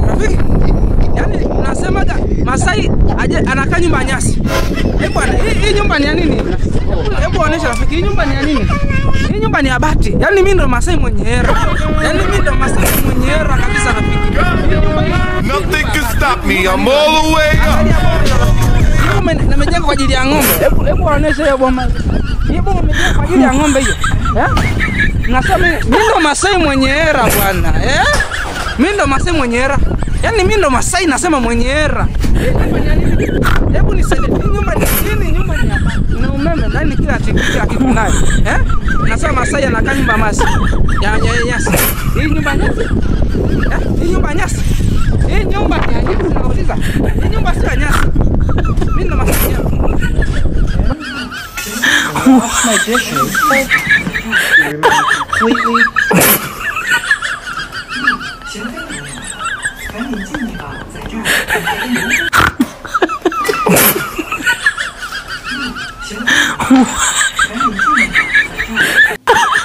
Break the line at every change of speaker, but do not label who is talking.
Rafiki, yani unasema Masai aje anakaa nyumba nyasi. Bwana, hii nyumba ni ya nini? Hebu onyesha rafiki, hii nyumba ni ya nini? Hii nyumba ni ya bati. Yaani mimi ndo Masai mwenye hera. Yaani mimi ndo Masai mwenye hera kabisa rafiki.
Nothing can stop me. I'm all the way up.
Nimejenga kwa ajili ya ng'ombe. Hebu onyesha hiyo boma. Hii boma nimejenga kwa ajili ya ng'ombe hiyo. Nasema mimi ndo Masai mwenye hera bwana. Mimi ndo Masai mwenye hera. Yaani mimi ndo Masai nasema mwenye hera. Hebu nisaidie. Hii nyumba ni nini? Nyumba ni hapa. Na umeme ndani kila kitu nayo. Nasema Masai anakaa nyumba masi. Ya nyasi. Hii nyumba nyasi. Hii nyumba nyasi. Hii nyumba ni ya nini unauliza? Hii nyumba sio nyasi. Mimi ndo Masai.
Wash my dishes. Completely. 赶紧进去吧，在这儿。行，赶紧进去吧，在这儿。行，赶紧进去吧。